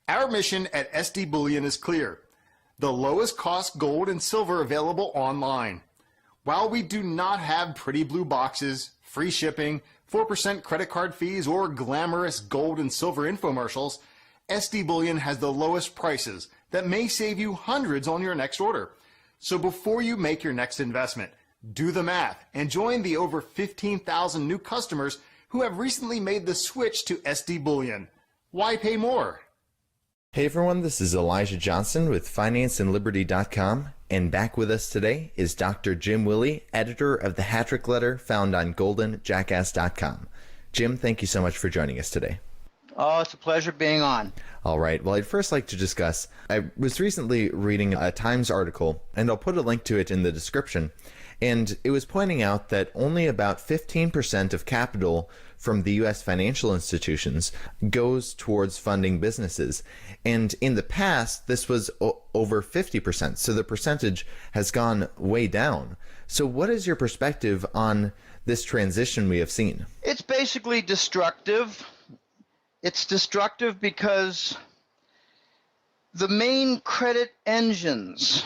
Our mission at SD Bullion is clear: the lowest cost gold and silver available online. While we do not have pretty blue boxes, free shipping, 4% credit card fees, or glamorous gold and silver infomercials, SD Bullion has the lowest prices that may save you hundreds on your next order. So before you make your next investment, do the math and join the over 15,000 new customers who have recently made the switch to SD Bullion. Why pay more? Hey everyone, this is Elijah Johnson with FinanceandLiberty.com, and back with us today is Dr. Jim Willie, editor of the Hattrick Letter found on GoldenJackass.com. Jim, thank you so much for joining us today. Oh, it's a pleasure being on. All right. Well, I'd first like to discuss, I was recently reading a Times article, and I'll put a link to it in the description, and it was pointing out that only about 15% of capital from the U.S. financial institutions goes towards funding businesses. And in the past, this was over 50%. So the percentage has gone way down. So what is your perspective on this transition we have seen? It's basically destructive. It's destructive because the main credit engines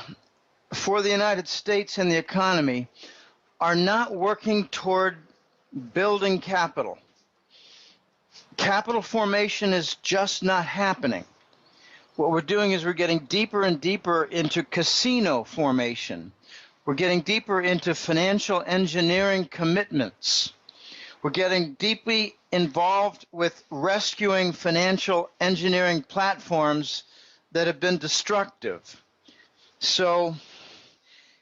for the United States and the economy are not working toward building capital. Capital formation is just not happening. What we're doing is we're getting deeper and deeper into casino formation. We're getting deeper into financial engineering commitments. We're getting deeply involved with rescuing financial engineering platforms that have been destructive. So,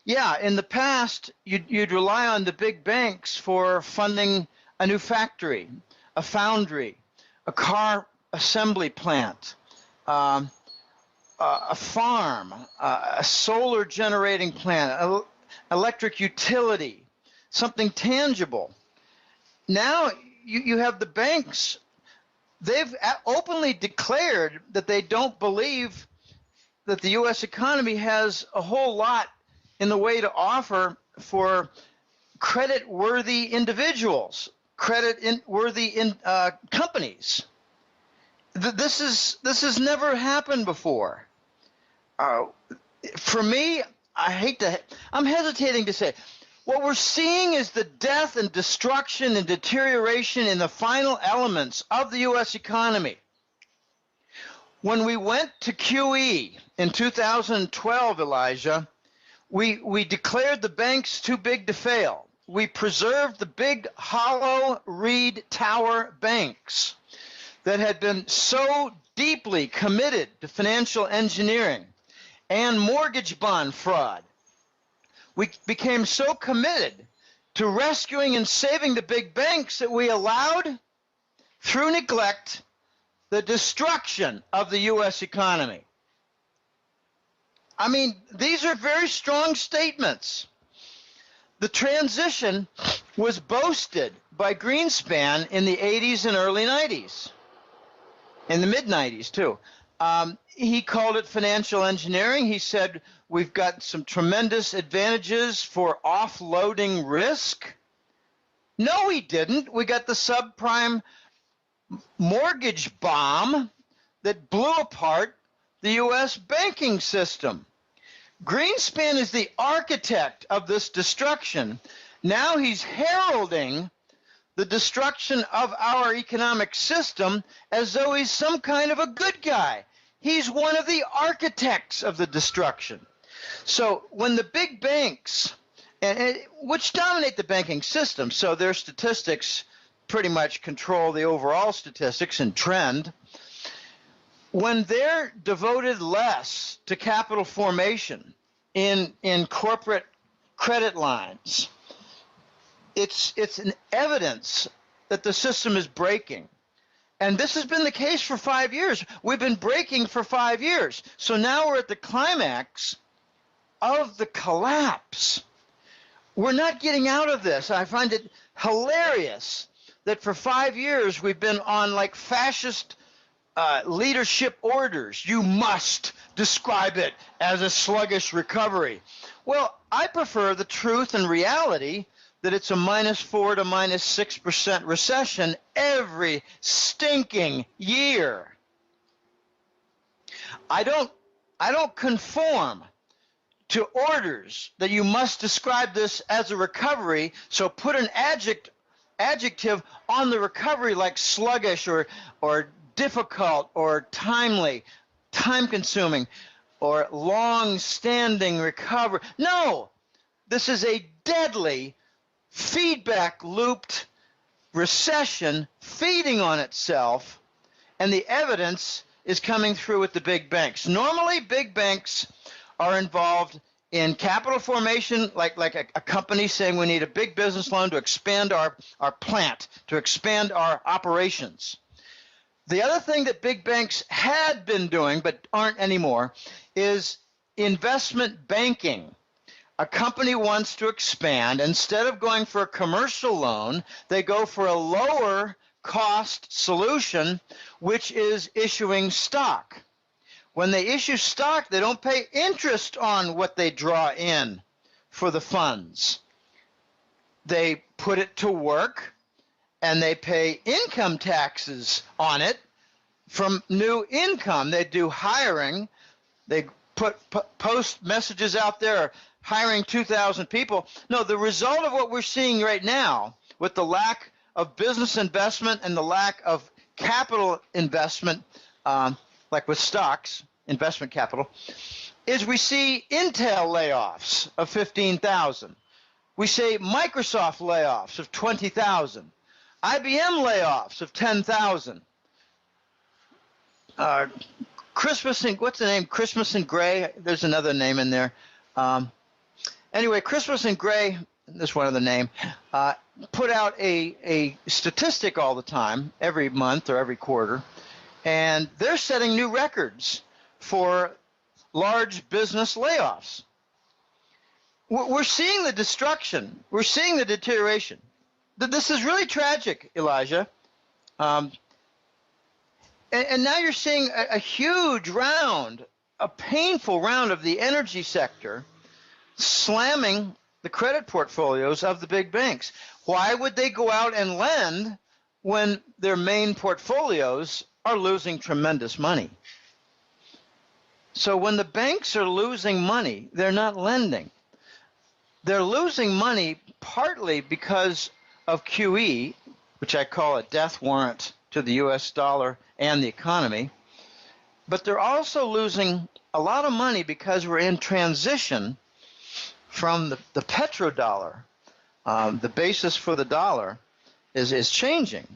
yeah, in the past, you'd rely on the big banks for funding a new factory, a foundry, a car assembly plant, a farm, a solar generating plant, electric utility, something tangible. Now you have the banks. They've openly declared that they don't believe that the U.S. economy has a whole lot in the way to offer for credit-worthy individuals, credit-worthy companies. This has never happened before. For me, I'm hesitating to say, what we're seeing is the death and destruction and deterioration in the final elements of the U.S. economy. When we went to QE in 2012, Elijah, we declared the banks too big to fail. We preserved the big hollow reed tower banks that had been so deeply committed to financial engineering and mortgage bond fraud. We became so committed to rescuing and saving the big banks that we allowed, through neglect, the destruction of the U.S. economy. I mean, these are very strong statements. The transition was boasted by Greenspan in the 80s and early 90s, in the mid-90s too. He called it financial engineering. He said, we've got some tremendous advantages for offloading risk. No, he didn't. We got the subprime mortgage bomb that blew apart the U.S. banking system. Greenspan is the architect of this destruction. Now he's heralding the destruction of our economic system as though he's some kind of a good guy. He's one of the architects of the destruction. So when the big banks, which dominate the banking system, so their statistics pretty much control the overall statistics and trend, when they're devoted less to capital formation in corporate credit lines, it's an evidence that the system is breaking. And this has been the case for 5 years. We've been breaking for 5 years. So now we're at the climax of the collapse. We're not getting out of this. I find it hilarious that for 5 years we've been on like fascist leadership orders. You must describe it as a sluggish recovery. Well, I prefer the truth and reality that it's a -4 to -6% recession every stinking year. I don't conform to orders that you must describe this as a recovery, so put an adjective on the recovery like sluggish or difficult or timely, time-consuming, or long-standing recovery. No, this is a deadly feedback-looped recession feeding on itself, and the evidence is coming through with the big banks. Normally, big banks are involved in capital formation, like a company saying we need a big business loan to expand our plant, to expand our operations. The other thing that big banks had been doing but aren't anymore is investment banking. A company wants to expand. Instead of going for a commercial loan, they go for a lower cost solution, which is issuing stock. When they issue stock, they don't pay interest on what they draw in for the funds. They put it to work, and they pay income taxes on it from new income. They do hiring. They post messages out there hiring 2,000 people. No, the result of what we're seeing right now with the lack of business investment and the lack of capital investment, like with stocks, investment capital, is we see Intel layoffs of 15,000. We see Microsoft layoffs of 20,000. IBM layoffs of 10,000. Christmas and what's the name? Christmas and Gray. There's another name in there. Anyway, Christmas and Gray. This one other name. Put out a statistic all the time, every month or every quarter, and they're setting new records for large business layoffs. We're seeing the destruction. We're seeing the deterioration. This is really tragic, Elijah. And now you're seeing a huge round, a painful round of the energy sector slamming the credit portfolios of the big banks. Why would they go out and lend when their main portfolios are losing tremendous money? So when the banks are losing money, they're not lending. They're losing money partly because of QE, which I call a death warrant to the U.S. dollar and the economy. But they're also losing a lot of money because we're in transition from the petrodollar. The basis for the dollar is changing.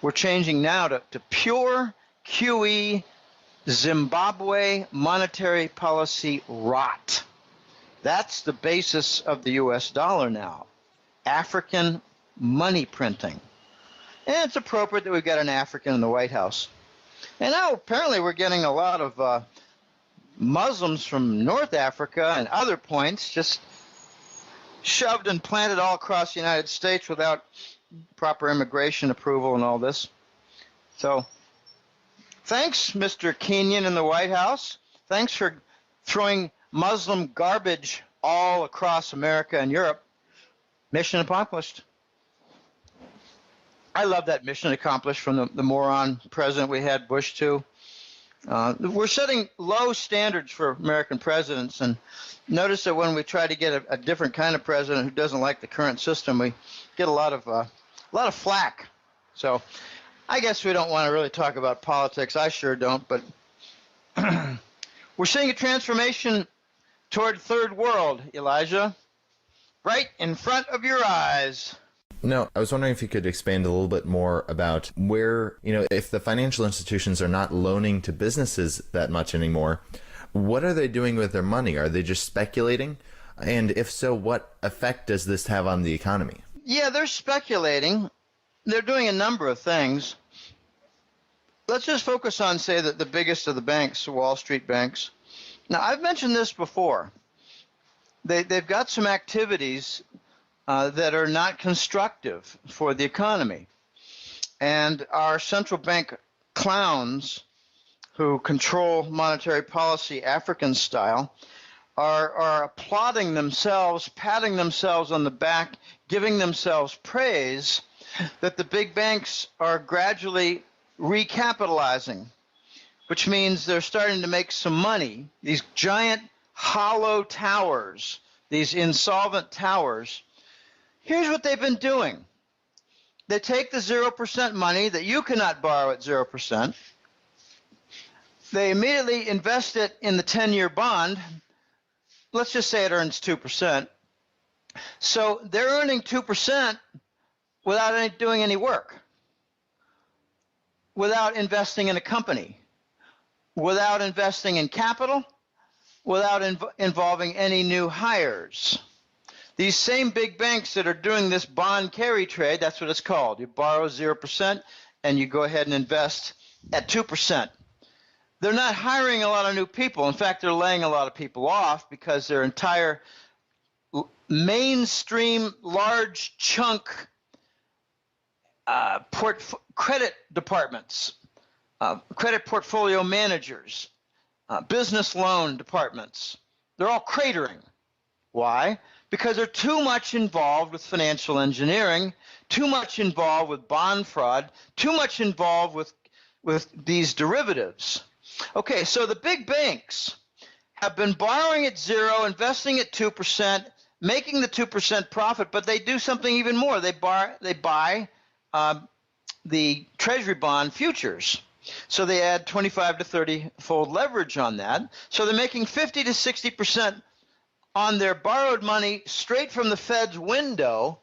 We're changing now to pure QE Zimbabwe monetary policy rot. That's the basis of the U.S. dollar now. African money printing. And it's appropriate that we've got an African in the White House. And now apparently we're getting a lot of Muslims from North Africa and other points just shoved and planted all across the United States without proper immigration approval and all this. So thanks, Mr. Kenyon in the White House. Thanks for throwing Muslim garbage all across America and Europe. Mission accomplished. I love that mission accomplished from the moron president we had, Bush, too. We're setting low standards for American presidents, and notice that when we try to get a different kind of president who doesn't like the current system, we get a lot of flack. So I guess we don't want to really talk about politics. I sure don't, but we're seeing a transformation toward third world, Elijah, right in front of your eyes. No, I was wondering if you could expand a little bit more about where, if the financial institutions are not loaning to businesses that much anymore, what are they doing with their money? Are they just speculating? And if so, what effect does this have on the economy? Yeah, they're speculating. They're doing a number of things. Let's just focus on, say, the biggest of the banks, the Wall Street banks. Now, I've mentioned this before. They've got some activities that are not constructive for the economy. And our central bank clowns who control monetary policy African style are applauding themselves, patting themselves on the back, giving themselves praise that the big banks are gradually recapitalizing. which means they're starting to make some money. These giant hollow towers, these insolvent towers, here's what they've been doing. They take the 0% money that you cannot borrow at 0%. They immediately invest it in the 10-year bond. Let's just say it earns 2%. So they're earning 2% without doing any work, without investing in a company, without investing in capital, without involving any new hires. These same big banks that are doing this bond carry trade, that's what it's called. You borrow 0% and you go ahead and invest at 2%. They're not hiring a lot of new people. In fact, they're laying a lot of people off because their entire mainstream large chunk credit departments, credit portfolio managers, business loan departments, they're all cratering. Why? Because they're too much involved with financial engineering, too much involved with bond fraud, too much involved with these derivatives. Okay, so the big banks have been borrowing at 0, investing at 2%, making the 2% profit, but they do something even more. They buy the Treasury bond futures. So they add 25 to 30-fold leverage on that. So they're making 50 to 60% on their borrowed money straight from the Fed's window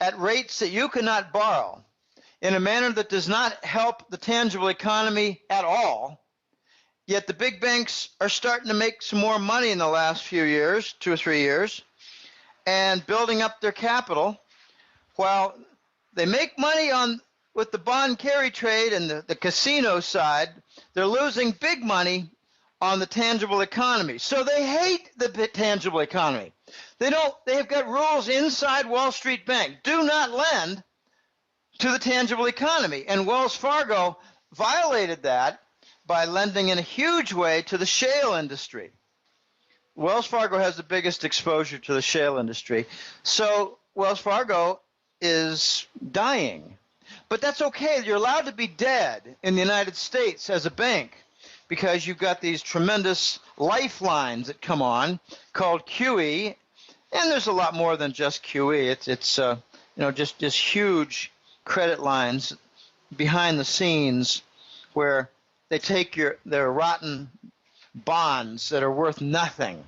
at rates that you cannot borrow in a manner that does not help the tangible economy at all. Yet the big banks are starting to make some more money in the last few years, 2 or 3 years, and building up their capital. While they make money with the bond carry trade and the casino side, they're losing big money on the tangible economy. So they hate the tangible economy. They have got rules inside Wall Street Bank. Do not lend to the tangible economy. And Wells Fargo violated that by lending in a huge way to the shale industry. Wells Fargo has the biggest exposure to the shale industry. So Wells Fargo is dying. But that's okay. You're allowed to be dead in the United States as a bank because you've got these tremendous lifelines that come on called QE. And there's a lot more than just QE. It's just huge credit lines behind the scenes where they take their rotten bonds that are worth nothing,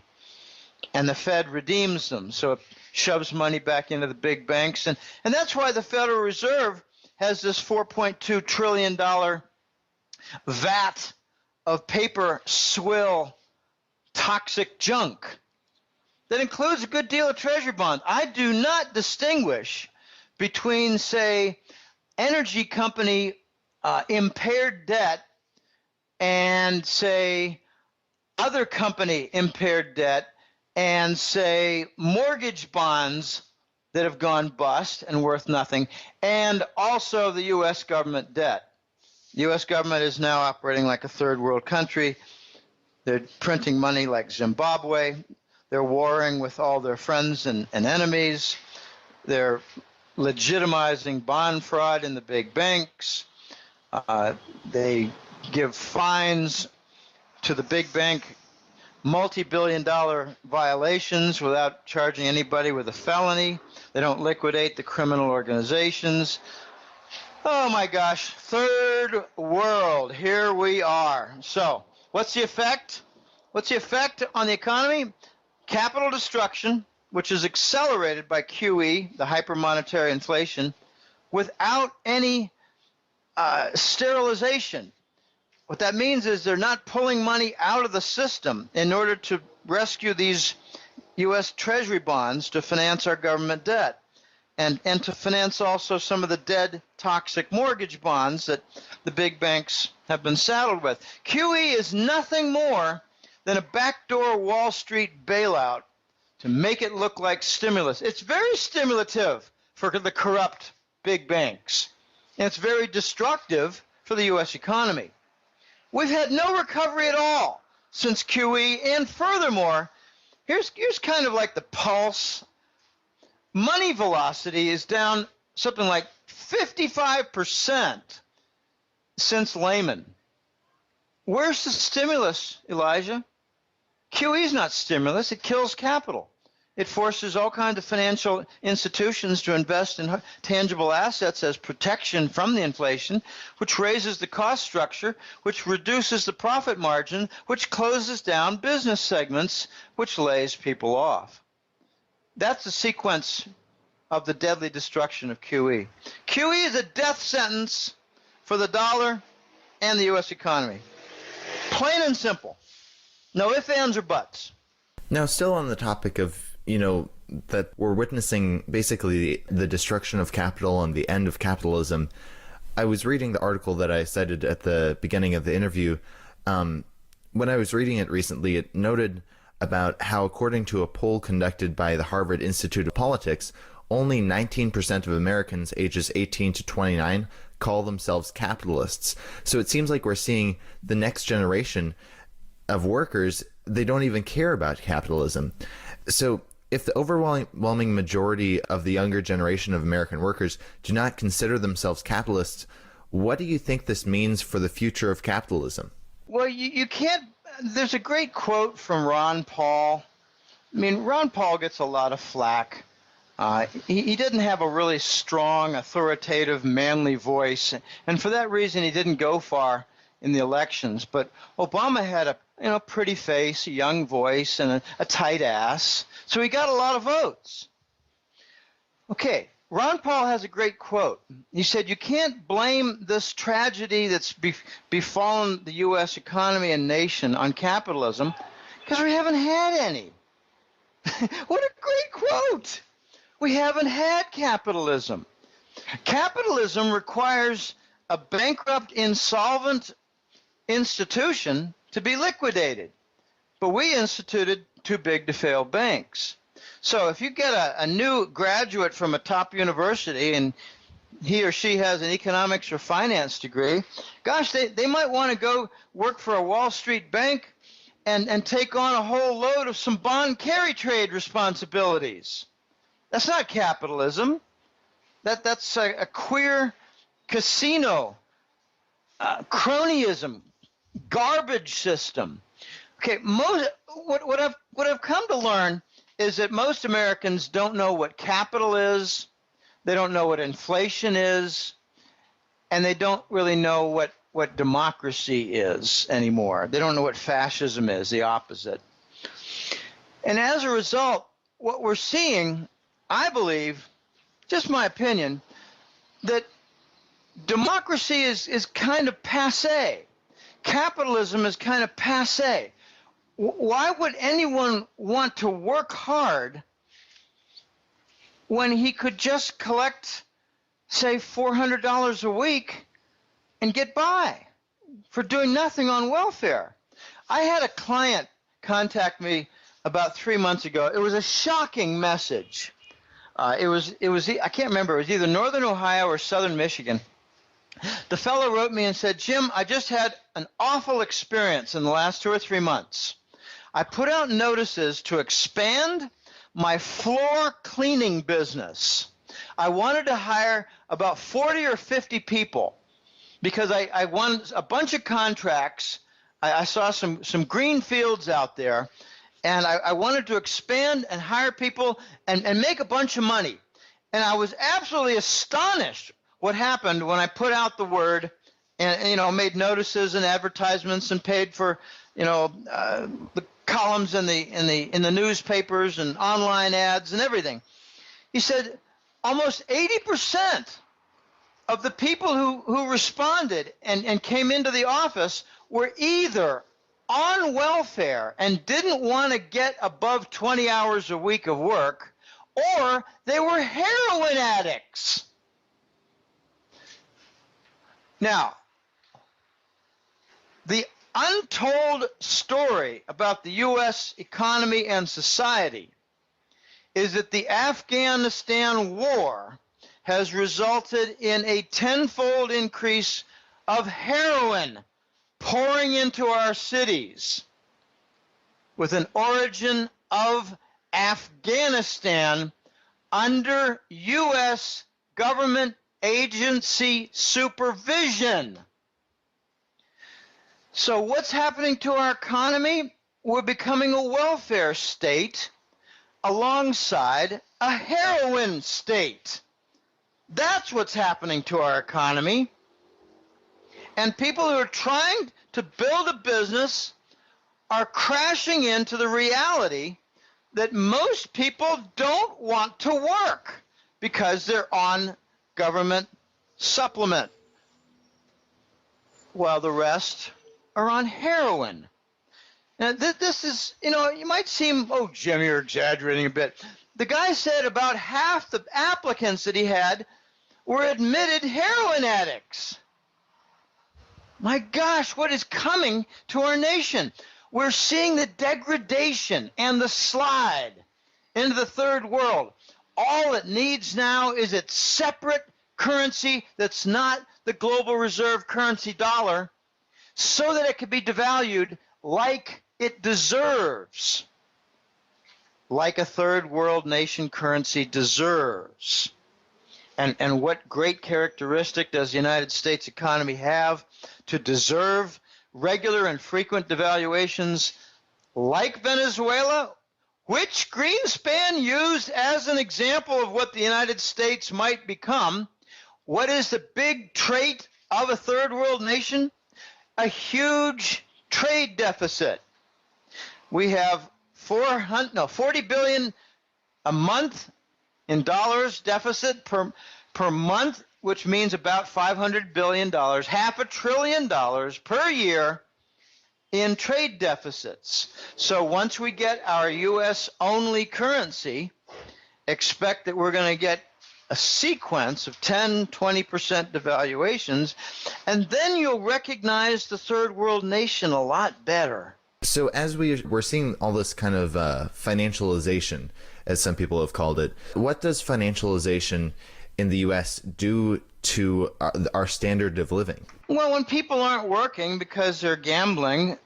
and the Fed redeems them. So it shoves money back into the big banks. And that's why the Federal Reserve has this $4.2 trillion vat of paper swill toxic junk that includes a good deal of Treasury bonds. I do not distinguish between, say, energy company impaired debt and, say, other company impaired debt and, say, mortgage bonds that have gone bust and worth nothing, and also the U.S. government debt. The U.S. government is now operating like a third world country. They're printing money like Zimbabwe. They're warring with all their friends and enemies. They're legitimizing bond fraud in the big banks. They give fines to the big bank, multi-billion-dollar violations without charging anybody with a felony. They don't liquidate the criminal organizations. Oh my gosh, third world, here we are. So what's the effect? What's the effect on the economy? Capital destruction, which is accelerated by QE, the hypermonetary inflation, without any sterilization. What that means is they're not pulling money out of the system in order to rescue these U.S. Treasury bonds to finance our government debt and to finance also some of the dead toxic mortgage bonds that the big banks have been saddled with. QE is nothing more than a backdoor Wall Street bailout to make it look like stimulus. It's very stimulative for the corrupt big banks, and it's very destructive for the U.S. economy. We've had no recovery at all since QE, and furthermore, here's kind of like the pulse. Money velocity is down something like 55% since Lehman. Where's the stimulus, Elijah? QE is not stimulus. It kills capital. It forces all kinds of financial institutions to invest in tangible assets as protection from the inflation, which raises the cost structure, which reduces the profit margin, which closes down business segments, which lays people off. That's the sequence of the deadly destruction of QE. QE is a death sentence for the dollar and the U.S. economy. Plain and simple. No ifs, ands, or buts. Now, still on the topic of, that we're witnessing basically the destruction of capital and the end of capitalism, I was reading the article that I cited at the beginning of the interview. When I was reading it recently, it noted about how, according to a poll conducted by the Harvard Institute of Politics, only 19% of Americans ages 18 to 29 call themselves capitalists. So it seems like we're seeing the next generation of workers, they don't even care about capitalism. So if the overwhelming majority of the younger generation of American workers do not consider themselves capitalists, what do you think this means for the future of capitalism? Well, you can't. There's a great quote from Ron Paul. I mean, Ron Paul gets a lot of flack. He didn't have a really strong, authoritative, manly voice, and for that reason, he didn't go far in the elections. But Obama had a pretty face, a young voice, and a tight ass, so he got a lot of votes. Okay, Ron Paul has a great quote. He said, "You can't blame this tragedy that's befallen the U.S. economy and nation on capitalism, because we haven't had any." What a great quote! We haven't had capitalism. Capitalism requires a bankrupt, insolvent institution to be liquidated. But we instituted too big to fail banks. So if you get a new graduate from a top university and he or she has an economics or finance degree, gosh, they might want to go work for a Wall Street bank and take on a whole load of some bond carry trade responsibilities. That's not capitalism. That's a queer casino, cronyism, garbage system. Okay, what I've come to learn is that most Americans don't know what capital is, they don't know what inflation is, and they don't really know what democracy is anymore. They don't know what fascism is, the opposite. And as a result, what we're seeing, I believe, just my opinion, that democracy is kind of passé. Capitalism is kind of passé. Why would anyone want to work hard when he could just collect, say, $400 a week and get by for doing nothing on welfare? I had a client contact me about 3 months ago. It was a shocking message. It was I can't remember. It was either Northern Ohio or Southern Michigan. The fellow wrote me and said, "Jim, I just had an awful experience in the last 2 or 3 months. I put out notices to expand my floor cleaning business. I wanted to hire about 40 or 50 people because I won a bunch of contracts. I saw some green fields out there, and I wanted to expand and hire people and make a bunch of money. And I was absolutely astonished what happened when I put out the word and made notices and advertisements and paid for the columns in the newspapers and online ads and everything." He said almost 80% of the people who responded and came into the office were either on welfare and didn't want to get above 20 hours a week of work, or they were heroin addicts. Now, the untold story about the U.S. economy and society is that the Afghanistan war has resulted in a tenfold increase of heroin pouring into our cities, with an origin of Afghanistan under U.S. government agency supervision. So what's happening to our economy? We're becoming a welfare state alongside a heroin state. That's what's happening to our economy. And people who are trying to build a business are crashing into the reality that most people don't want to work because they're on government supplement, while the rest are on heroin. Now, this is, you might seem, oh, Jim, you're exaggerating a bit. The guy said about half the applicants that he had were admitted heroin addicts. My gosh, what is coming to our nation? We're seeing the degradation and the slide into the third world. All it needs now is its separate currency that's not the global reserve currency dollar, so that it can be devalued like it deserves, like a third world nation currency deserves. And what great characteristic does the United States economy have to deserve regular and frequent devaluations like Venezuela, which Greenspan used as an example of what the United States might become? What is the big trait of a third world nation? A huge trade deficit. We have 40 billion a month in dollars deficit per month, which means about $500 billion, $500 billion per year in trade deficits. So once we get our U.S. only currency, expect that we're going to get a sequence of 10, 20% devaluations, and then you'll recognize the third world nation a lot better. So as we're seeing all this kind of financialization, as some people have called it, what does financialization in the U.S. do to our standard of living? Well, when people aren't working because they're gambling,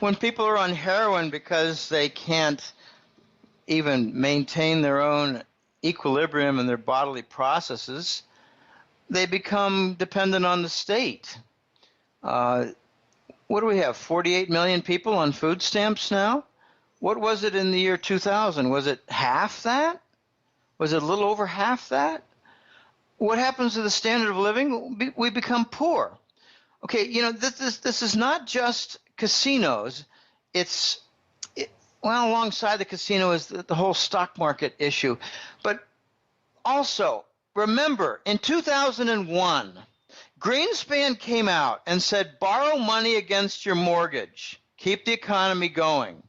when people are on heroin because they can't even maintain their own equilibrium in their bodily processes, they become dependent on the state. What do we have, 48 million people on food stamps now? What was it in the year 2000? Was it half that? Was it a little over half that? What happens to the standard of living? We become poor. Okay, this is not just casinos. Well, alongside the casino is the whole stock market issue. But also, remember, in 2001, Greenspan came out and said, borrow money against your mortgage. Keep the economy going.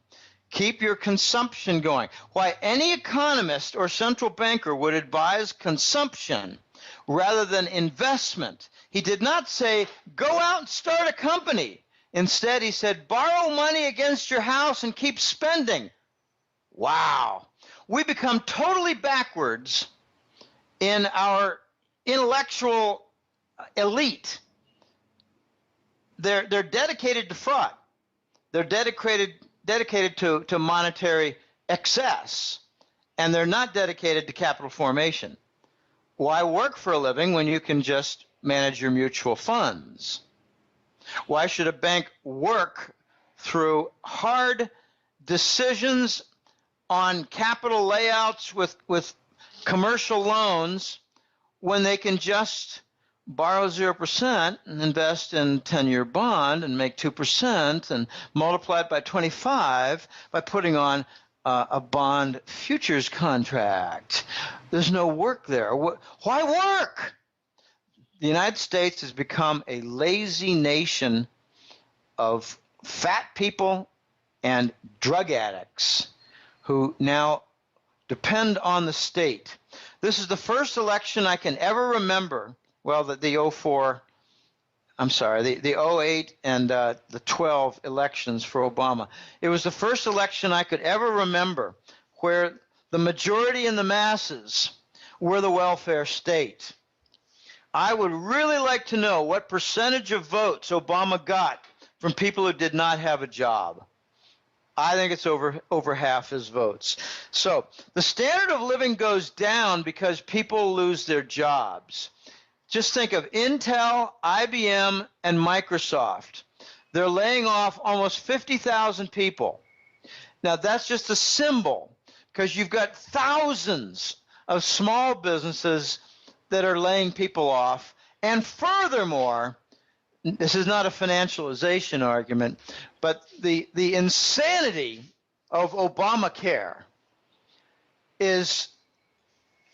Keep your consumption going. Why, any economist or central banker would advise consumption rather than investment. He did not say, go out and start a company. Instead, he said, borrow money against your house and keep spending. Wow. We become totally backwards in our intellectual elite. They're dedicated to fraud. They're dedicated to monetary excess, and they're not dedicated to capital formation. Why work for a living when you can just manage your mutual funds? Why should a bank work through hard decisions on capital layouts with commercial loans when they can just borrow 0% and invest in 10-year bond and make 2% and multiply it by 25 by putting on a bond futures contract? There's no work there. Why work? The United States has become a lazy nation of fat people and drug addicts who now depend on the state. This is the first election I can ever remember. Well, the 08 and the 12 elections for Obama. It was the first election I could ever remember where the majority and the masses were the welfare state. I would really like to know what percentage of votes Obama got from people who did not have a job. I think it's over half his votes. So the standard of living goes down because people lose their jobs. Just think of Intel, IBM, and Microsoft. They're laying off almost 50,000 people. Now, that's just a symbol, because you've got thousands of small businesses that are laying people off. And furthermore, this is not a financialization argument, but the insanity of Obamacare is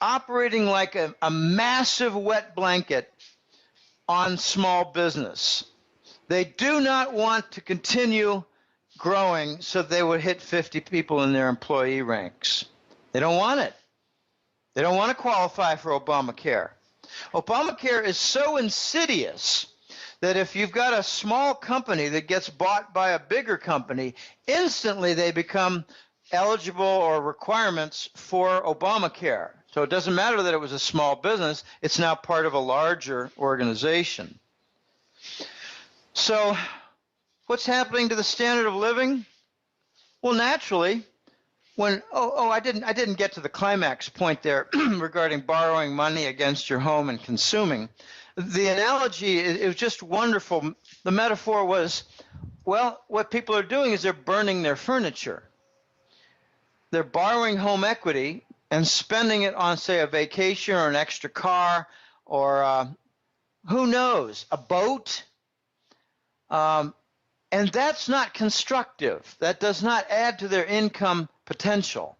operating like a massive wet blanket on small business. They do not want to continue growing so they would hit 50 people in their employee ranks. They don't want it. They don't want to qualify for Obamacare. Obamacare is so insidious that if you've got a small company that gets bought by a bigger company, instantly they become eligible or requirements for Obamacare. So it doesn't matter that it was a small business, it's now part of a larger organization. So what's happening to the standard of living? Well, naturally, when I didn't get to the climax point there regarding borrowing money against your home and consuming. The analogy, it was just wonderful. The metaphor was, well, what people are doing is they're burning their furniture. They're borrowing home equity and spending it on, say, a vacation or an extra car or who knows, a boat. And that's not constructive. That does not add to their income potential.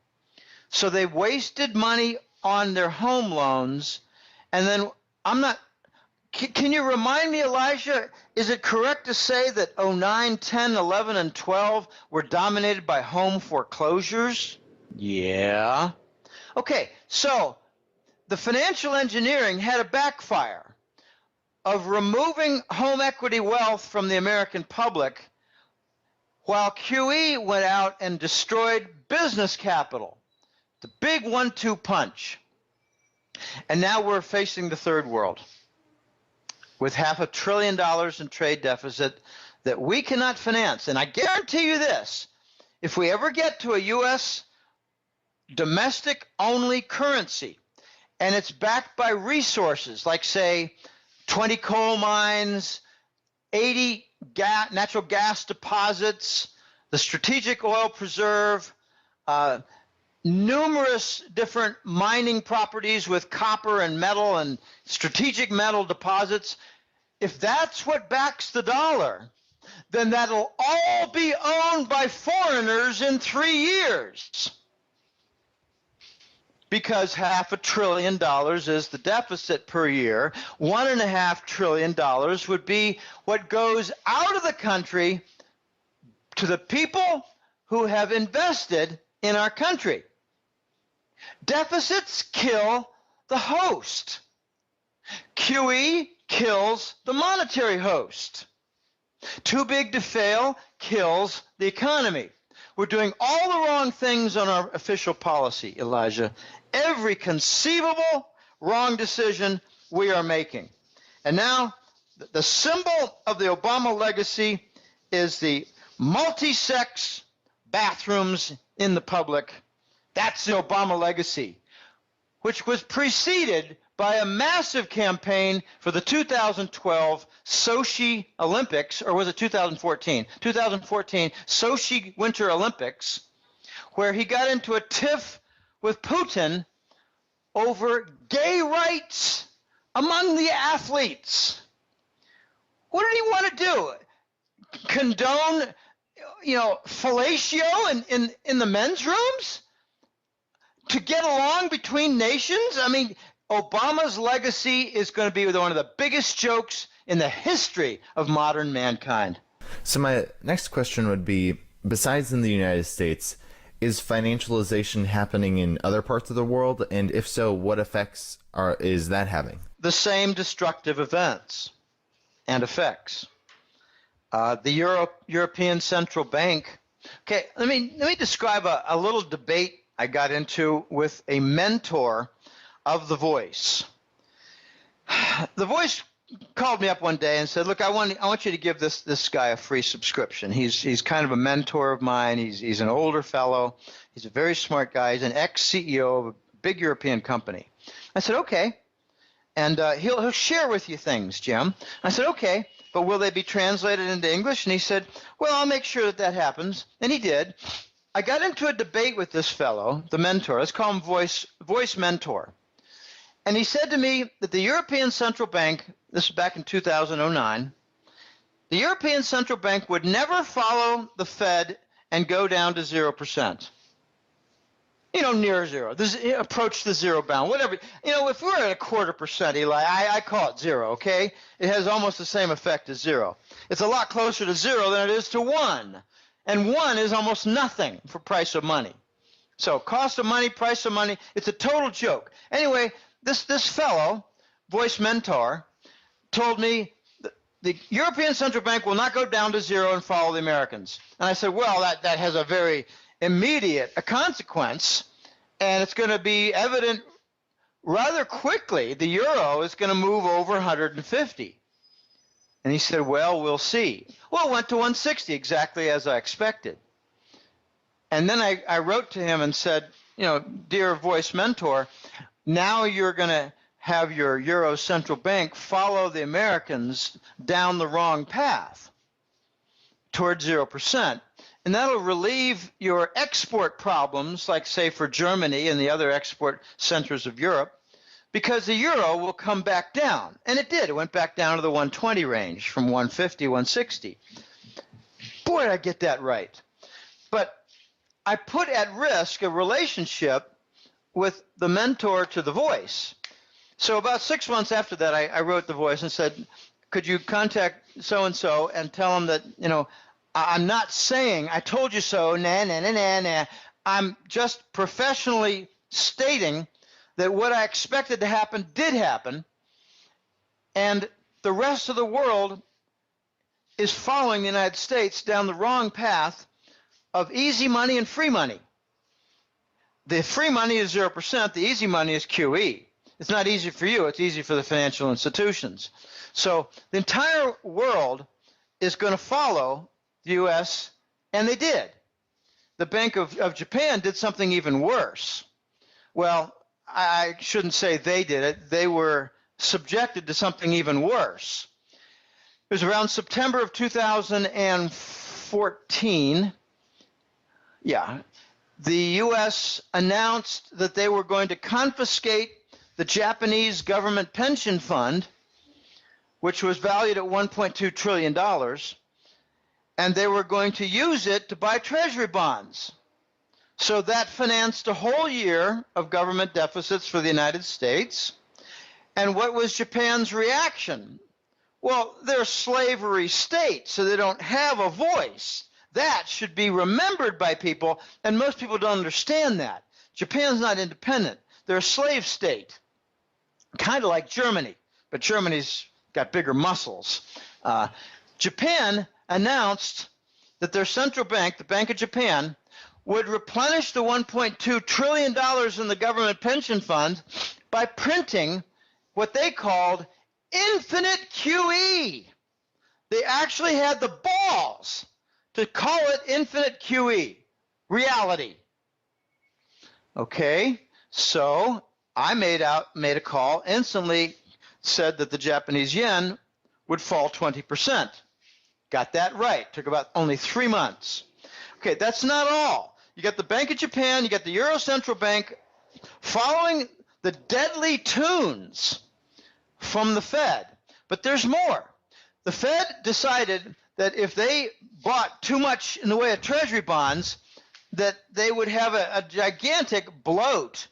So they wasted money on their home loans, and then can you remind me, Elijah, is it correct to say that 09, 10, 11, and 12 were dominated by home foreclosures? Yeah. Okay, so the financial engineering had a backfire of removing home equity wealth from the American public, while QE went out and destroyed business capital. The big 1-2 punch. And now we're facing the third world with $500 billion in trade deficit that we cannot finance. And I guarantee you this, if we ever get to a U.S. domestic-only currency, and it's backed by resources like, say, 20 coal mines, 80 natural gas deposits, the strategic oil preserve, numerous different mining properties with copper and metal and strategic metal deposits. If that's what backs the dollar, then that'll all be owned by foreigners in 3 years. Because $500 billion is the deficit per year. $1.5 trillion would be what goes out of the country to the people who have invested in our country. Deficits kill the host. QE kills the monetary host. Too big to fail kills the economy. We're doing all the wrong things on our official policy, Elijah. Every conceivable wrong decision we are making. And now the symbol of the Obama legacy is the multi-sex bathrooms in the public. That's the Obama legacy, which was preceded by a massive campaign for the 2012 Sochi Olympics, or was it 2014? 2014 Sochi Winter Olympics, where he got into a tiff with Putin over gay rights among the athletes. What did he want to do? Condone, fellatio in the men's rooms? To get along between nations? I mean, Obama's legacy is going to be one of the biggest jokes in the history of modern mankind. So my next question would be, besides in the United States, is financialization happening in other parts of the world? And if so, what effects is that having? The same destructive events and effects. The European Central Bank. Okay, let me describe a little debate I got into with a mentor of The Voice. The Voice called me up one day and said, "Look, I want you to give this guy a free subscription. He's kind of a mentor of mine. He's an older fellow. He's a very smart guy. He's an ex-CEO of a big European company." I said, "Okay." and he'll share with you things, Jim. I said, okay, but will they be translated into English? And he said, well, I'll make sure that happens. And he did. I got into a debate with this fellow, the mentor. Let's call him Voice Mentor. And he said to me that the European Central Bank, this was back in 2009, the European Central Bank would never follow the Fed and go down to 0%. Near zero. Approach the zero bound, whatever. If we're at 0.25%, Eli, I call it zero, okay? It has almost the same effect as zero. It's a lot closer to zero than it is to 1. And 1 is almost nothing for price of money. So cost of money, price of money, it's a total joke. Anyway, this fellow, Voice Mentor, told me the European Central Bank will not go down to zero and follow the Americans. And I said, well, that has a very immediate consequence, and it's going to be evident rather quickly. The euro is going to move over 150. And he said, well, we'll see. Well, it went to 160, exactly as I expected. And then I wrote to him and said, dear Voice Mentor, now you're going to have your Euro Central Bank follow the Americans down the wrong path toward 0%. And that'll relieve your export problems, like, say, for Germany and the other export centers of Europe, because the euro will come back down. And it did. It went back down to the 120 range from 150, 160. Boy, did I get that right. But I put at risk a relationship with the mentor to the Voice. So about 6 months after that, I wrote the Voice and said, could you contact so-and-so and tell him that, I'm not saying I told you so, nah. I'm just professionally stating that what I expected to happen did happen, and the rest of the world is following the United States down the wrong path of easy money and free money. The free money is 0%, the easy money is QE. It's not easy for you, it's easy for the financial institutions. So the entire world is going to follow the U.S., and they did. The Bank of Japan did something even worse. Well, I shouldn't say they did it. They were subjected to something even worse. It was around September of 2014. Yeah. The U.S. announced that they were going to confiscate the Japanese government pension fund, which was valued at $1.2 trillion, and they were going to use it to buy treasury bonds. So that financed a whole year of government deficits for the United States. And what was Japan's reaction? Well, they're a slavery state, so they don't have a voice. That should be remembered by people, and most people don't understand that. Japan's not independent. They're a slave state, kind of like Germany, but Germany's got bigger muscles. Japan announced that their central bank, the Bank of Japan, would replenish the $1.2 trillion in the government pension fund by printing what they called infinite QE. They actually had the balls to call it infinite QE, reality. Okay, so I made a call, instantly said that the Japanese yen would fall 20%. Got that right. Took about only 3 months. Okay, that's not all. You got the Bank of Japan, you got the Euro Central Bank following the deadly tunes from the Fed. But there's more. The Fed decided that if they bought too much in the way of treasury bonds, that they would have a gigantic bloat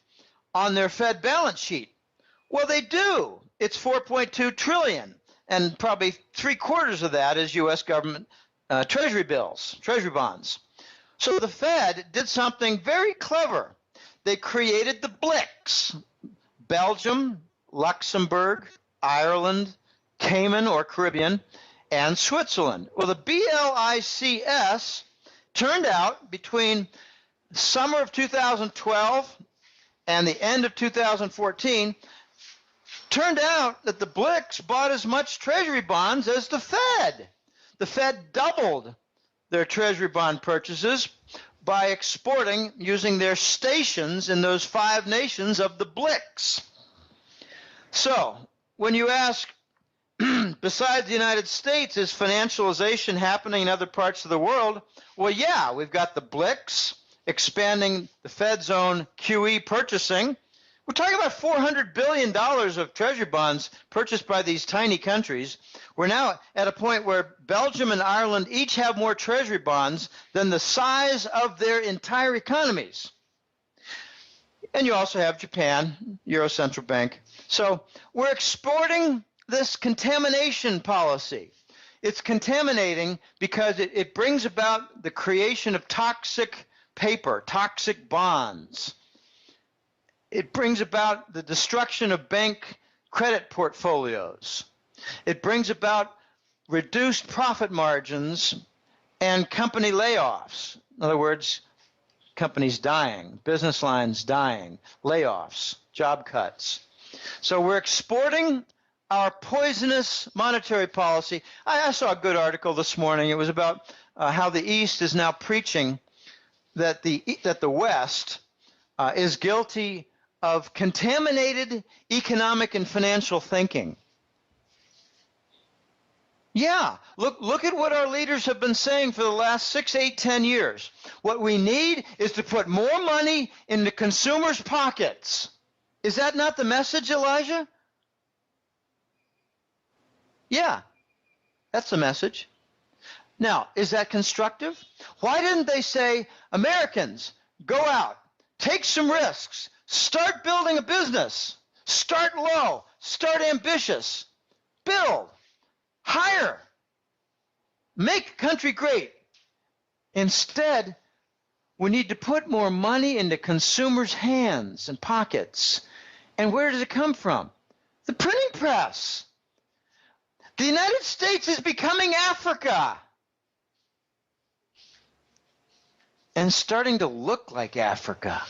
on their Fed balance sheet. Well, they do. It's $4.2 trillion, and probably 3/4 of that is U.S. government treasury bills, treasury bonds. So the Fed did something very clever. They created the BLICs, Belgium, Luxembourg, Ireland, Cayman or Caribbean, and Switzerland. Well, the BLICS turned out between summer of 2012 and the end of 2014, turned out that the BLICs bought as much treasury bonds as the Fed. The Fed doubled their treasury bond purchases by exporting using their stations in those 5 nations of the BLICs. So when you ask, besides the United States, is financialization happening in other parts of the world? Well, yeah, we've got the BLICs expanding the Fed's own QE purchasing. We're talking about $400 billion of treasury bonds purchased by these tiny countries. We're now at a point where Belgium and Ireland each have more treasury bonds than the size of their entire economies. And you also have Japan, Euro Central Bank. So we're exporting this contamination policy. It's contaminating because it brings about the creation of toxic paper, toxic bonds. It brings about the destruction of bank credit portfolios. It brings about reduced profit margins and company layoffs. In other words, companies dying, business lines dying, layoffs, job cuts. So we're exporting our poisonous monetary policy. I saw a good article this morning. It was about how the East is now preaching that the West is guilty of contaminated economic and financial thinking. Yeah, look at what our leaders have been saying for the last 6, 8, 10 years. What we need is to put more money in the consumers' pockets. Is that not the message, Elijah? Yeah, that's the message. Now, is that constructive? Why didn't they say, Americans, go out, take some risks, start building a business, start low, start ambitious, build, hire, make a country great. Instead, we need to put more money into consumers' hands and pockets. And where does it come from? The printing press. The United States is becoming Africa and starting to look like Africa.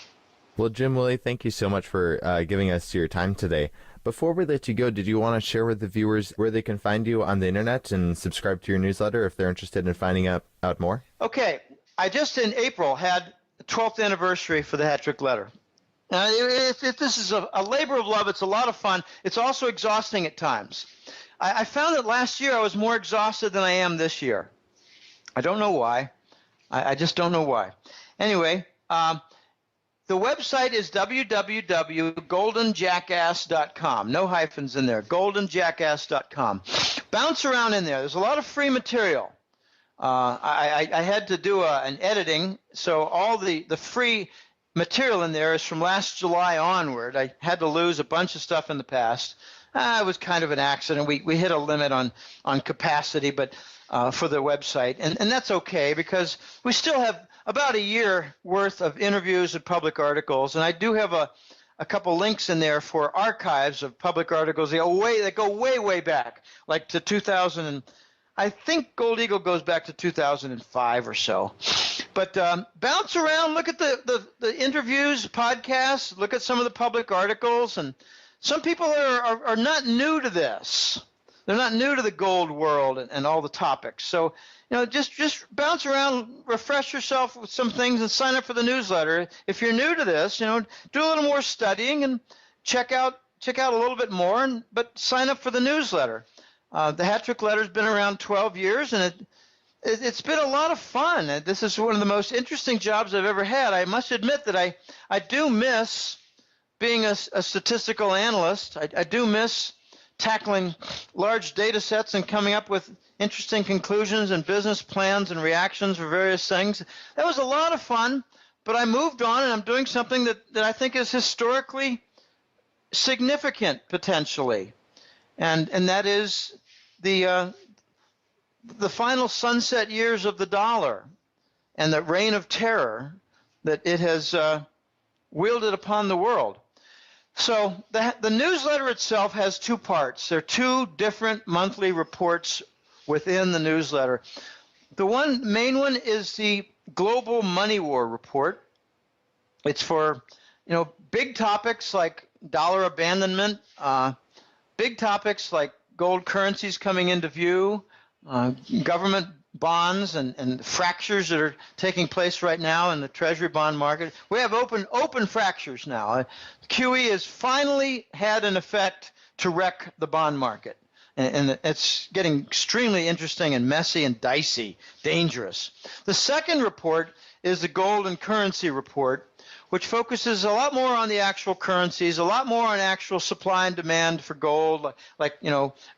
Well, Jim, Willie, thank you so much for giving us your time today. Before we let you go, did you want to share with the viewers where they can find you on the internet and subscribe to your newsletter if they're interested in finding out more? Okay. I just in April had the 12th anniversary for the Hat Trick Letter. Now, if this is a labor of love, it's a lot of fun. It's also exhausting at times. I found that last year I was more exhausted than I am this year. I don't know why. I just don't know why. Anyway, the website is www.goldenjackass.com. No hyphens in there. goldenjackass.com. Bounce around in there. There's a lot of free material. I had to do an editing, so all the free material in there is from last July onward. I had to lose a bunch of stuff in the past. It was kind of an accident. We hit a limit on capacity, but for the website, and that's okay because we still have about a year worth of interviews and public articles, and I do have a couple links in there for archives of public articles. They go way back, like to 2000. And I think Gold Eagle goes back to 2005 or so. But bounce around, look at the interviews, podcasts, look at some of the public articles, and some people are not new to this. They're not new to the gold world and all the topics. So, just bounce around, refresh yourself with some things, and sign up for the newsletter. If you're new to this, do a little more studying and check out a little bit more, but sign up for the newsletter. The Hat Trick Letter's been around 12 years, and it's been a lot of fun. This is one of the most interesting jobs I've ever had. I must admit that I do miss being a statistical analyst. I do miss tackling large data sets and coming up with interesting conclusions and business plans and reactions for various things. That was a lot of fun, but I moved on, and I'm doing something that I think is historically significant potentially, and that is the final sunset years of the dollar and the reign of terror that it has wielded upon the world. So the newsletter itself has two parts. There are two different monthly reports within the newsletter. The main one is the Global Money War Report. It's for big topics like dollar abandonment, big topics like gold currencies coming into view, government bonds and fractures that are taking place right now in the treasury bond market. We have open fractures now. QE has finally had an effect to wreck the bond market. And it's getting extremely interesting and messy and dicey, dangerous. The second report is the gold and currency report, which focuses a lot more on the actual currencies, a lot more on actual supply and demand for gold, like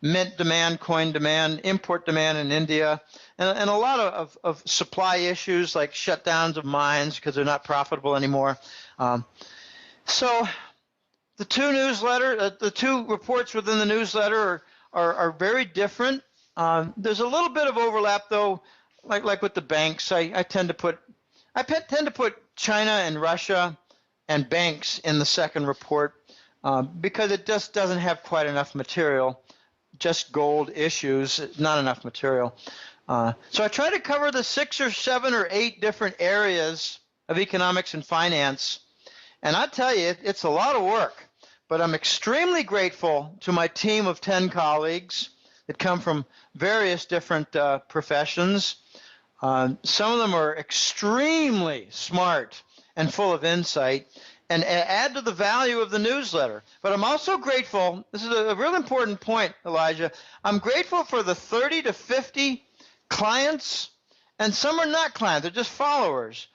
mint demand, coin demand, import demand in India, and a lot of supply issues like shutdowns of mines because they're not profitable anymore. So the two reports within the newsletter are very different. There's a little bit of overlap though, like with the banks. I tend to put China and Russia and banks in the second report because it just doesn't have quite enough material. Just gold issues, not enough material. So I try to cover the 6 or 7 or 8 different areas of economics and finance. And I tell you, it's a lot of work. But I'm extremely grateful to my team of 10 colleagues that come from various different professions. Some of them are extremely smart and full of insight and add to the value of the newsletter. But I'm also grateful, this is a real important point, Elijah, I'm grateful for the 30 to 50 clients, and some are not clients, they're just followers.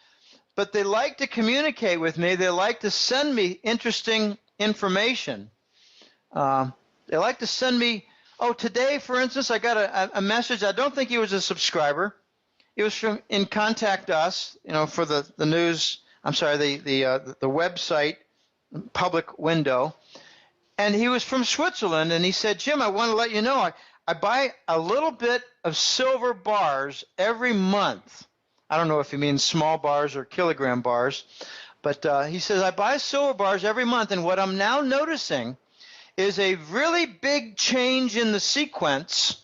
But they like to communicate with me, they like to send me interesting information. They like to send me, today, for instance, I got a message. I don't think he was a subscriber. It was from in Contact Us, for the news. I'm sorry, the website public window, and he was from Switzerland, and he said, Jim, I want to let you know I buy a little bit of silver bars every month. I don't know if he means small bars or kilogram bars. But he says, I buy silver bars every month, and what I'm now noticing is a really big change in the sequence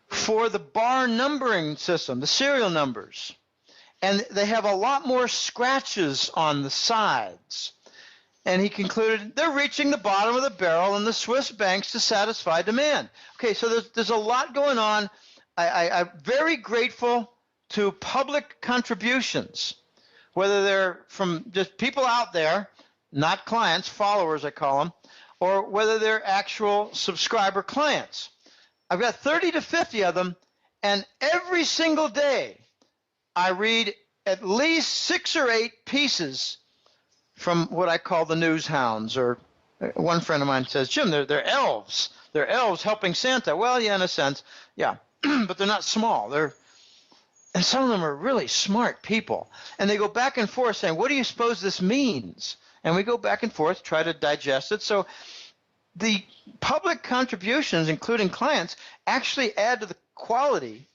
for the bar numbering system, the serial numbers. And they have a lot more scratches on the sides. And he concluded, they're reaching the bottom of the barrel in the Swiss banks to satisfy demand. Okay, so there's a lot going on. I'm very grateful to public contributions, whether they're from just people out there, not clients, followers I call them, or whether they're actual subscriber clients. I've got 30 to 50 of them, and every single day I read at least 6 or 8 pieces from what I call the news hounds, or one friend of mine says, Jim, they're elves. They're elves helping Santa. Well, yeah, in a sense, yeah, but they're not small. And some of them are really smart people. And they go back and forth saying, what do you suppose this means? And we go back and forth, try to digest it. So the public contributions, including clients, actually add to the quality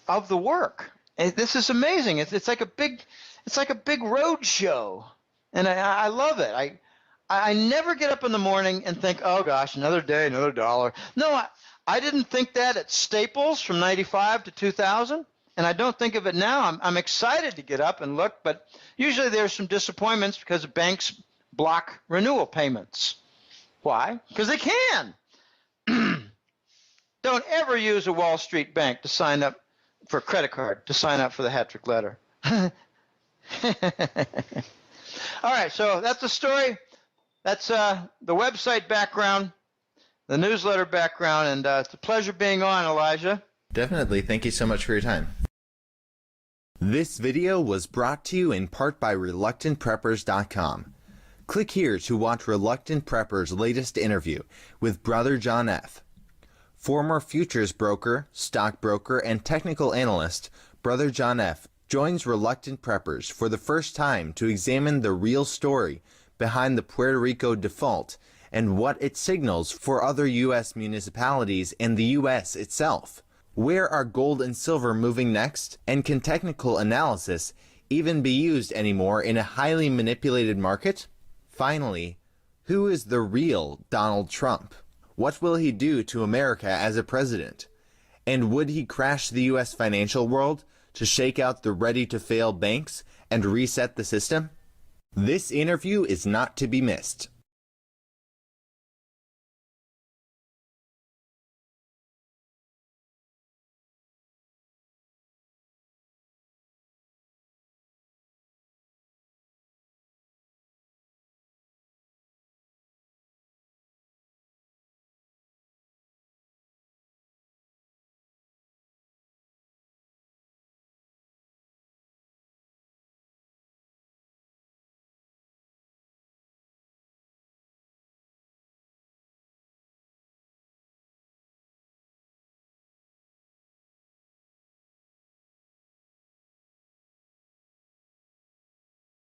of the work. And this is amazing. It's like a big road show. And I love it. I never get up in the morning and think, oh gosh, another day, another dollar. No, I didn't think that at Staples from 95 to 2000. And I don't think of it now. I'm excited to get up and look, but usually there's some disappointments because banks block renewal payments. Why? Because they can. Don't ever use a Wall Street bank to sign up for a credit card, to sign up for the hat-trick letter. All right, so that's the story. That's the website background, the newsletter background, and it's a pleasure being on, Elijah. Definitely. Thank you so much for your time. This video was brought to you in part by ReluctantPreppers.com. Click here to watch Reluctant Prepper's latest interview with Brother John F. Former futures broker, stockbroker, and technical analyst, Brother John F. joins Reluctant Preppers for the first time to examine the real story behind the Puerto Rico default and what it signals for other U.S. municipalities and the U.S. itself. Where are gold and silver moving next? And can technical analysis even be used anymore in a highly manipulated market? Finally, who is the real Donald Trump? What will he do to America as a president? And would he crash the U.S. financial world to shake out the ready-to-fail banks and reset the system? This interview is not to be missed.